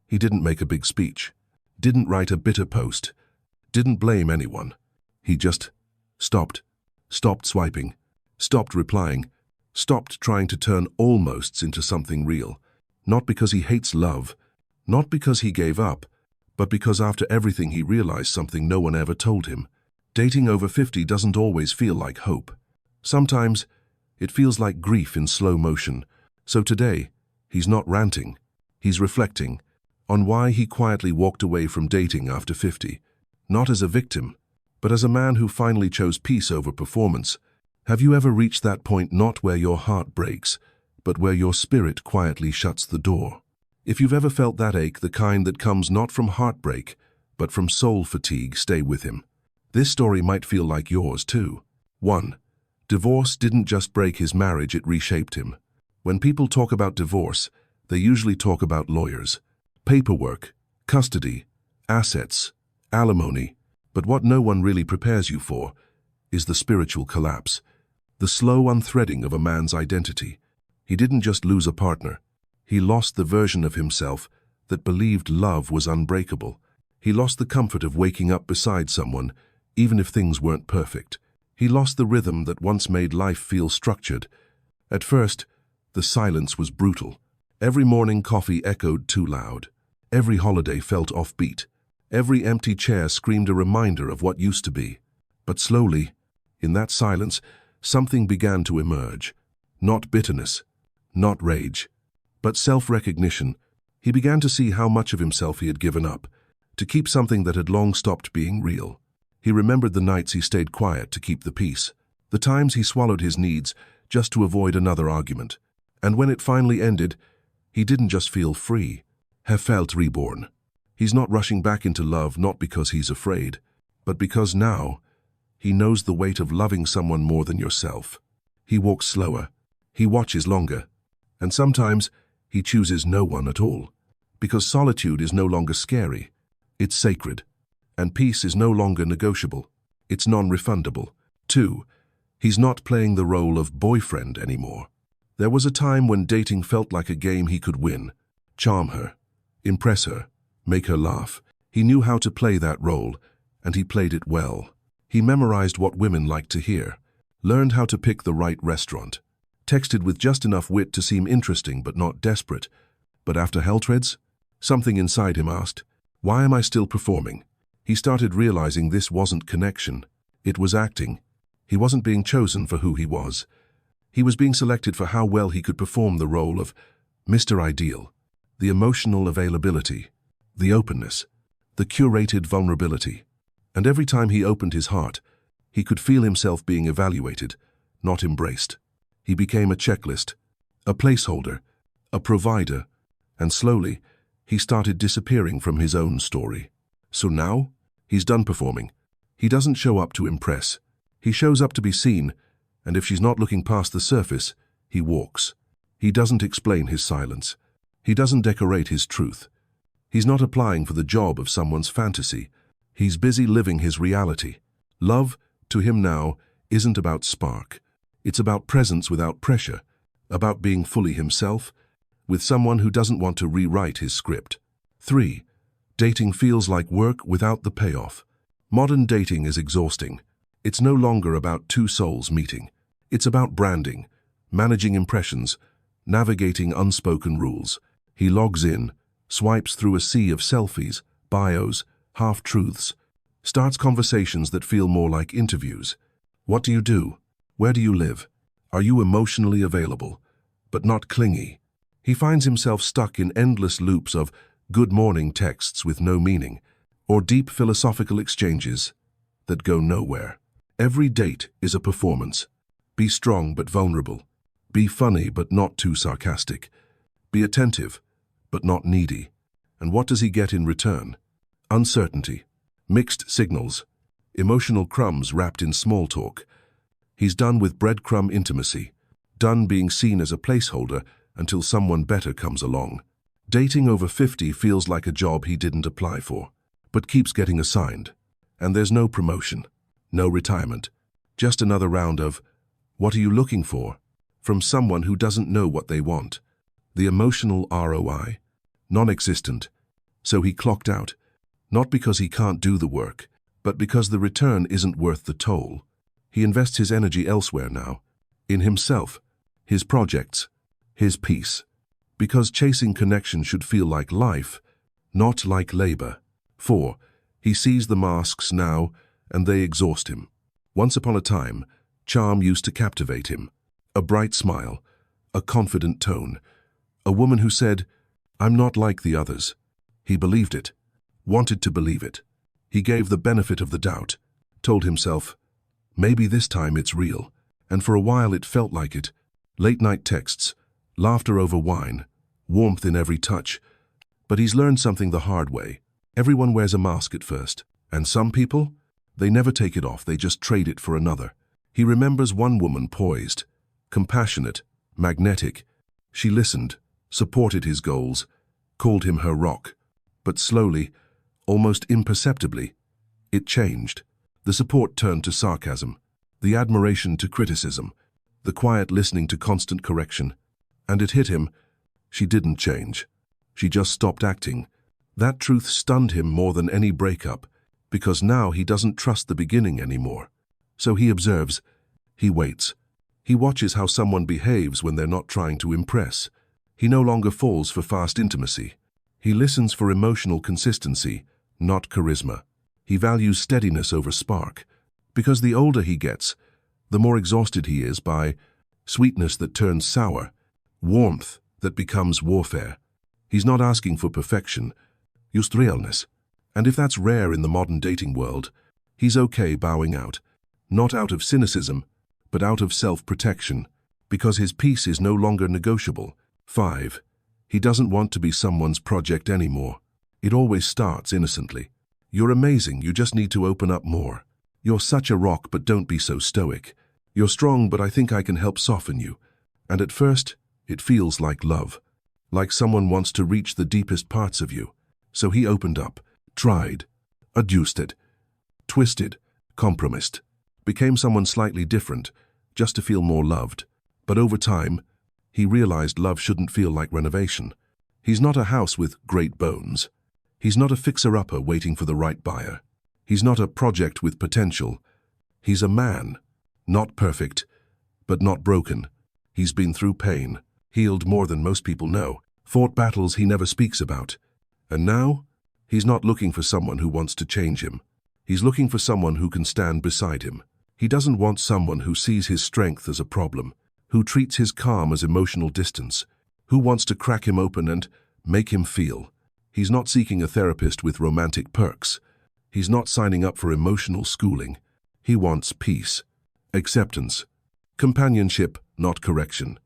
He didn't make a big speech, didn't write a bitter post, didn't blame anyone. He just stopped. Stopped swiping, stopped replying, stopped trying to turn almosts into something real. Not because he hates love, not because he gave up, but because after everything he realized something no one ever told him. Dating over 50 doesn't always feel like hope. Sometimes it feels like grief in slow motion. So today, he's not ranting. He's reflecting on why he quietly walked away from dating after 50. Not as a victim, but as a man who finally chose peace over performance. Have you ever reached that point not where your heart breaks, but where your spirit quietly shuts the door? If you've ever felt that ache, the kind that comes not from heartbreak, but from soul fatigue, stay with him. This story might feel like yours too. 1. Divorce didn't just break his marriage, it reshaped him. When people talk about divorce, they usually talk about lawyers, paperwork, custody, assets, alimony. But what no one really prepares you for is the spiritual collapse, the slow unthreading of a man's identity. He didn't just lose a partner. He lost the version of himself that believed love was unbreakable. He lost the comfort of waking up beside someone, even if things weren't perfect. He lost the rhythm that once made life feel structured. At first, the silence was brutal. Every morning coffee echoed too loud. Every holiday felt offbeat. Every empty chair screamed a reminder of what used to be. But slowly, in that silence, something began to emerge. Not bitterness, not rage, but self-recognition. He began to see how much of himself he had given up, to keep something that had long stopped being real. He remembered the nights he stayed quiet to keep the peace, the times he swallowed his needs just to avoid another argument. And when it finally ended, he didn't just feel free, he felt reborn. He's not rushing back into love, not because he's afraid, but because now he knows the weight of loving someone more than yourself. He walks slower, he watches longer, and sometimes he chooses no one at all. Because solitude is no longer scary, it's sacred, and peace is no longer negotiable, it's non-refundable. 2. He's not playing the role of boyfriend anymore. There was a time when dating felt like a game he could win, charm her, impress her, make her laugh. He knew how to play that role, and he played it well. He memorized what women liked to hear, learned how to pick the right restaurant, texted with just enough wit to seem interesting but not desperate. But after Hellthreads, something inside him asked, why am I still performing? He started realizing this wasn't connection, it was acting. He wasn't being chosen for who he was. He was being selected for how well he could perform the role of Mr. Ideal, the emotional availability, the openness, the curated vulnerability. And every time he opened his heart, he could feel himself being evaluated, not embraced. He became a checklist, a placeholder, a provider, and slowly, he started disappearing from his own story. So now, he's done performing. He doesn't show up to impress. He shows up to be seen, and if she's not looking past the surface, he walks. He doesn't explain his silence. He doesn't decorate his truth. He's not applying for the job of someone's fantasy. He's busy living his reality. Love, to him now, isn't about spark. It's about presence without pressure, about being fully himself, with someone who doesn't want to rewrite his script. 3. Dating feels like work without the payoff. Modern dating is exhausting. It's no longer about two souls meeting. It's about branding, managing impressions, navigating unspoken rules. He logs in, swipes through a sea of selfies, bios, half-truths, starts conversations that feel more like interviews. What do you do? Where do you live? Are you emotionally available, but not clingy? He finds himself stuck in endless loops of good morning texts with no meaning, or deep philosophical exchanges that go nowhere. Every date is a performance. Be strong but vulnerable. Be funny but not too sarcastic. Be attentive but not needy. And what does he get in return? Uncertainty, mixed signals, emotional crumbs wrapped in small talk. He's done with breadcrumb intimacy, done being seen as a placeholder until someone better comes along. Dating over 50 feels like a job he didn't apply for, but keeps getting assigned. And there's no promotion, no retirement, just another round of, what are you looking for? From someone who doesn't know what they want. The emotional ROI, non-existent, So he clocked out, not because he can't do the work, but because the return isn't worth the toll. He invests his energy elsewhere now, in himself, his projects, his peace. Because chasing connection should feel like life, not like labor. 4. He sees the masks now, and they exhaust him. Once upon a time, charm used to captivate him. A bright smile, a confident tone, a woman who said, "I'm not like the others." He believed it, wanted to believe it. He gave the benefit of the doubt, told himself, maybe this time it's real. And for a while it felt like it. Late-night texts, laughter over wine, warmth in every touch. But he's learned something the hard way. Everyone wears a mask at first, and some people, they never take it off, they just trade it for another. He remembers one woman poised, compassionate, magnetic. She listened, supported his goals, called him her rock. But slowly, almost imperceptibly, it changed. The support turned to sarcasm, the admiration to criticism, the quiet listening to constant correction. And it hit him. She didn't change. She just stopped acting. That truth stunned him more than any breakup, because now he doesn't trust the beginning anymore. So he observes, he waits. He watches how someone behaves when they're not trying to impress. He no longer falls for fast intimacy. He listens for emotional consistency, not charisma. He values steadiness over spark, because the older he gets, the more exhausted he is by sweetness that turns sour, warmth that becomes warfare. He's not asking for perfection, just realness. And if that's rare in the modern dating world, he's okay bowing out. Not out of cynicism, but out of self-protection, because his peace is no longer negotiable. 5. He doesn't want to be someone's project anymore. It always starts innocently. You're amazing, you just need to open up more. You're such a rock, but don't be so stoic. You're strong, but I think I can help soften you. And at first, it feels like love. Like someone wants to reach the deepest parts of you. So he opened up, tried, adjusted, twisted, compromised, became someone slightly different, just to feel more loved. But over time, he realized love shouldn't feel like renovation. He's not a house with great bones. He's not a fixer-upper waiting for the right buyer. He's not a project with potential. He's a man, not perfect, but not broken. He's been through pain, healed more than most people know, fought battles he never speaks about. And now, he's not looking for someone who wants to change him. He's looking for someone who can stand beside him. He doesn't want someone who sees his strength as a problem, who treats his calm as emotional distance, who wants to crack him open and make him feel. He's not seeking a therapist with romantic perks. He's not signing up for emotional schooling. He wants peace, acceptance, companionship, not correction.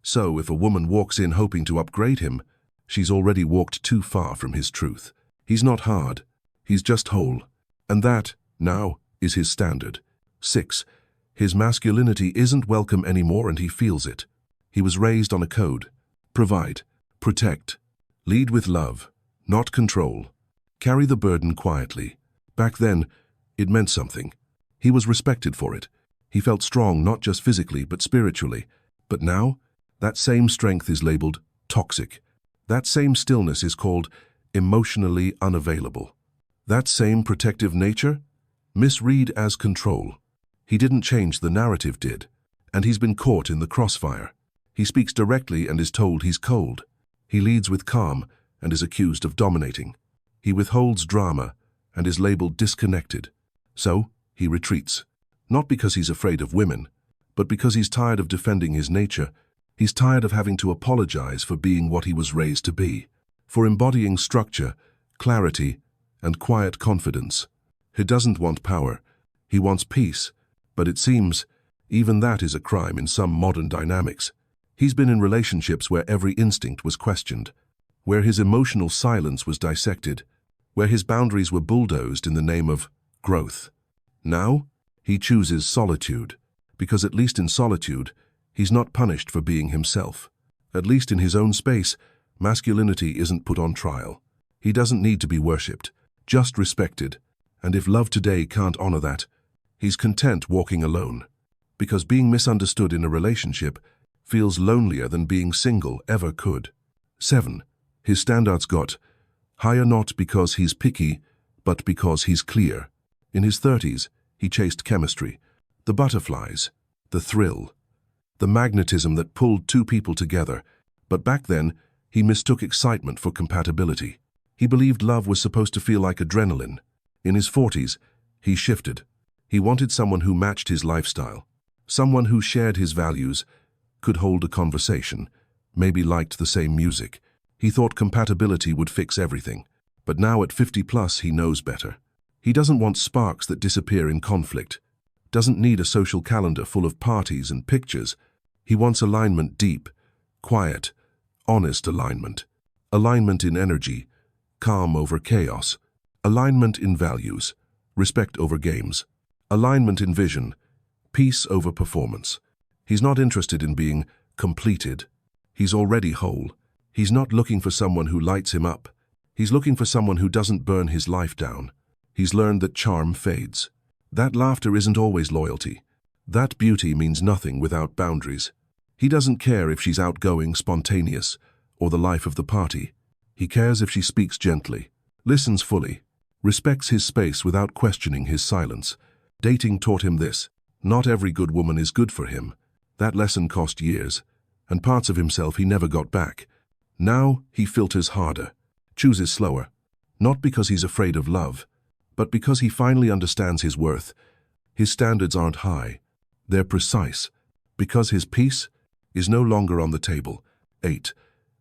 So if a woman walks in hoping to upgrade him, she's already walked too far from his truth. He's not hard. He's just whole. And that, now, is his standard. 6. His masculinity isn't welcome anymore, and he feels it. He was raised on a code. Provide, protect, lead with love, not control. Carry the burden quietly. Back then, it meant something. He was respected for it. He felt strong not just physically but spiritually. But now, that same strength is labeled toxic. That same stillness is called emotionally unavailable. That same protective nature, misread as control. He didn't change, the narrative did. And he's been caught in the crossfire. He speaks directly and is told he's cold. He leads with calm and is accused of dominating. He withholds drama and is labeled disconnected. So, he retreats. Not because he's afraid of women, but because he's tired of defending his nature. He's tired of having to apologize for being what he was raised to be, for embodying structure, clarity, and quiet confidence. He doesn't want power. He wants peace. But it seems even that is a crime in some modern dynamics. He's been in relationships where every instinct was questioned, where his emotional silence was dissected, where his boundaries were bulldozed in the name of growth. Now, he chooses solitude, because at least in solitude, he's not punished for being himself. At least in his own space, masculinity isn't put on trial. He doesn't need to be worshipped, just respected. And if love today can't honor that, he's content walking alone. Because being misunderstood in a relationship feels lonelier than being single ever could. 7. His standards got Higher not because he's picky, but because he's clear. In his 30s, he chased chemistry, the butterflies, the thrill, the magnetism that pulled two people together. But back then, he mistook excitement for compatibility. He believed love was supposed to feel like adrenaline. In his 40s, he shifted. He wanted someone who matched his lifestyle, someone who shared his values, could hold a conversation, maybe liked the same music. He thought compatibility would fix everything. But now at 50 plus, he knows better. He doesn't want sparks that disappear in conflict, doesn't need a social calendar full of parties and pictures. He wants alignment, deep, quiet, honest alignment. Alignment in energy, calm over chaos. Alignment in values, respect over games. Alignment in vision, peace over performance. He's not interested in being completed. He's already whole. He's not looking for someone who lights him up. He's looking for someone who doesn't burn his life down. He's learned that charm fades. That laughter isn't always loyalty. That beauty means nothing without boundaries. He doesn't care if she's outgoing, spontaneous, or the life of the party. He cares if she speaks gently, listens fully, respects his space without questioning his silence. Dating taught him this. Not every good woman is good for him. That lesson cost years, and parts of himself he never got back. Now he filters harder, chooses slower, not because he's afraid of love, but because he finally understands his worth. His standards aren't high, they're precise, because his peace is no longer on the table. 8.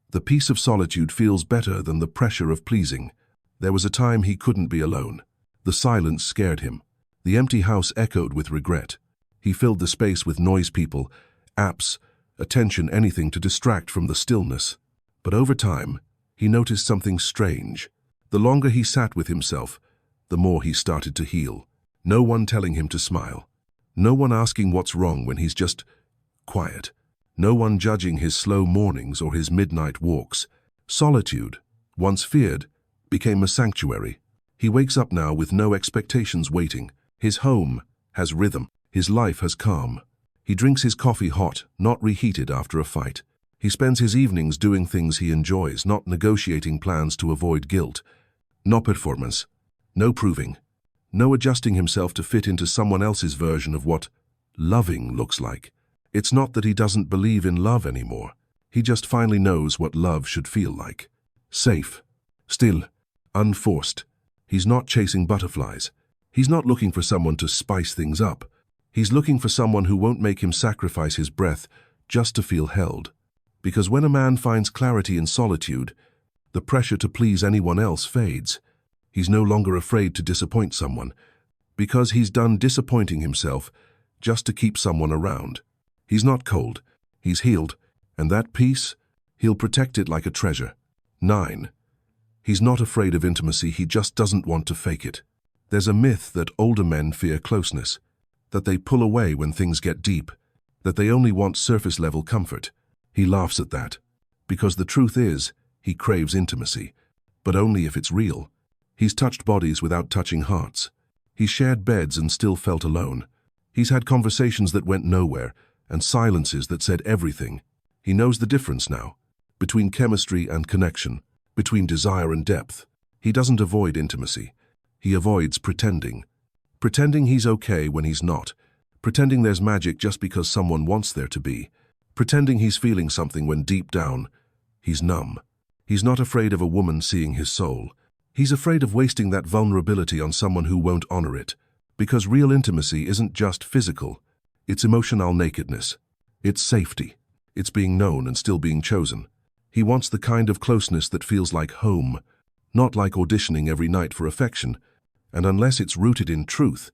The peace of solitude feels better than the pressure of pleasing. There was a time he couldn't be alone. The silence scared him. The empty house echoed with regret. He filled the space with noise, people, apps, attention, anything to distract from the stillness. But over time, he noticed something strange. The longer he sat with himself, the more he started to heal. No one telling him to smile. No one asking what's wrong when he's just quiet. No one judging his slow mornings or his midnight walks. Solitude, once feared, became a sanctuary. He wakes up now with no expectations waiting. His home has rhythm. His life has calm. He drinks his coffee hot, not reheated after a fight. He spends his evenings doing things he enjoys, not negotiating plans to avoid guilt. No performance, no proving, no adjusting himself to fit into someone else's version of what loving looks like. It's not that he doesn't believe in love anymore. He just finally knows what love should feel like. Safe, still, unforced. He's not chasing butterflies. He's not looking for someone to spice things up. He's looking for someone who won't make him sacrifice his breath just to feel held. Because when a man finds clarity in solitude, the pressure to please anyone else fades. He's no longer afraid to disappoint someone, because he's done disappointing himself just to keep someone around. He's not cold, he's healed, and that peace, he'll protect it like a treasure. 9. He's not afraid of intimacy, he just doesn't want to fake it. There's a myth that older men fear closeness, that they pull away when things get deep, that they only want surface-level comfort. He laughs at that, because the truth is, he craves intimacy, but only if it's real. He's touched bodies without touching hearts. He's shared beds and still felt alone. He's had conversations that went nowhere, and silences that said everything. He knows the difference now, between chemistry and connection, between desire and depth. He doesn't avoid intimacy. He avoids pretending. Pretending he's okay when he's not. Pretending there's magic just because someone wants there to be. Pretending he's feeling something when deep down, he's numb. He's not afraid of a woman seeing his soul. He's afraid of wasting that vulnerability on someone who won't honor it. Because real intimacy isn't just physical. It's emotional nakedness. It's safety. It's being known and still being chosen. He wants the kind of closeness that feels like home, not like auditioning every night for affection. And unless it's rooted in truth,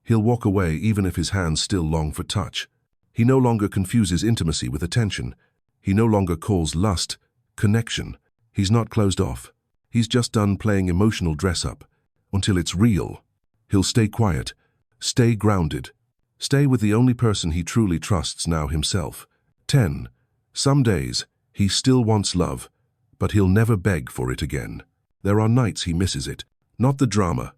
he'll walk away even if his hands still long for touch. He no longer confuses intimacy with attention. He no longer calls lust connection. He's not closed off. He's just done playing emotional dress-up. Until it's real, he'll stay quiet, stay grounded, stay with the only person he truly trusts now, himself. 10. Some days, he still wants love, but he'll never beg for it again. There are nights he misses it. Not the drama,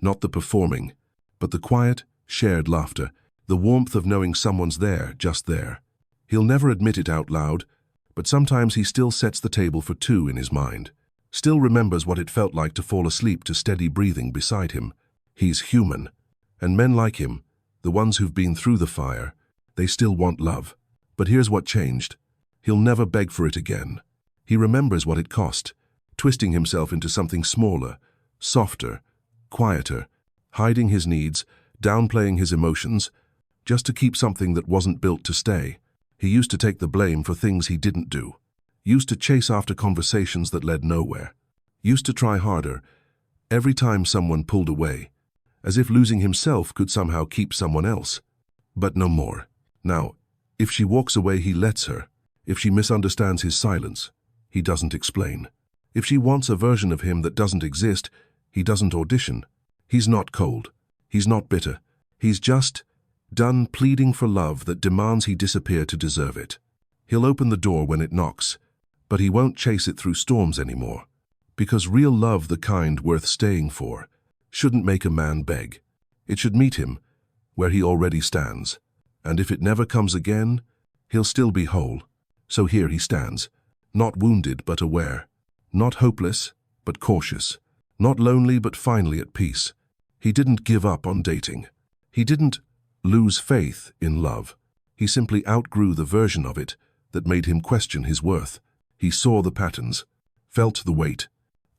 not the performing, but the quiet, shared laughter, the warmth of knowing someone's there, just there. He'll never admit it out loud, but sometimes he still sets the table for two in his mind. Still remembers what it felt like to fall asleep to steady breathing beside him. He's human. And men like him, the ones who've been through the fire, they still want love. But here's what changed. He'll never beg for it again. He remembers what it cost, twisting himself into something smaller, softer, quieter, hiding his needs, downplaying his emotions, just to keep something that wasn't built to stay. He used to take the blame for things he didn't do, used to chase after conversations that led nowhere, used to try harder every time someone pulled away, as if losing himself could somehow keep someone else. But no more. Now, if she walks away, he lets her. If she misunderstands his silence, he doesn't explain. If she wants a version of him that doesn't exist, he doesn't audition. He's not cold. He's not bitter. He's just done pleading for love that demands he disappear to deserve it. He'll open the door when it knocks, but he won't chase it through storms anymore. Because real love, the kind worth staying for, shouldn't make a man beg. It should meet him where he already stands. And if it never comes again, he'll still be whole. So here he stands, not wounded but aware, not hopeless but cautious, not lonely but finally at peace. He didn't give up on dating. He didn't lose faith in love. He simply outgrew the version of it that made him question his worth. He saw the patterns, felt the weight,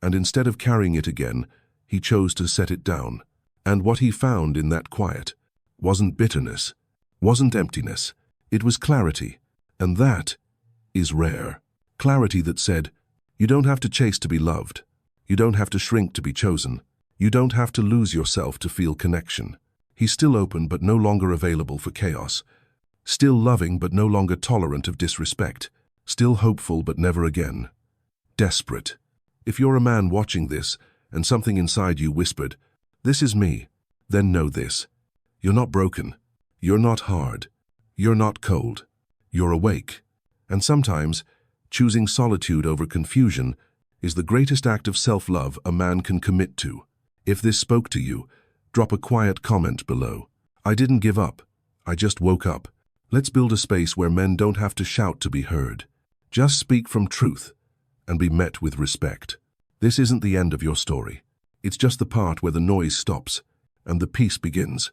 and instead of carrying it again, he chose to set it down. And what he found in that quiet wasn't bitterness, wasn't emptiness. It was clarity, and that is rare. Clarity that said, you don't have to chase to be loved. You don't have to shrink to be chosen. You don't have to lose yourself to feel connection. He's still open but no longer available for chaos. Still loving but no longer tolerant of disrespect. Still hopeful but never again desperate. If you're a man watching this and something inside you whispered, "This is me," then know this. You're not broken. You're not hard. You're not cold. You're awake. And sometimes, choosing solitude over confusion is the greatest act of self-love a man can commit to. If this spoke to you, drop a quiet comment below. I didn't give up. I just woke up. Let's build a space where men don't have to shout to be heard. Just speak from truth and be met with respect. This isn't the end of your story. It's just the part where the noise stops and the peace begins.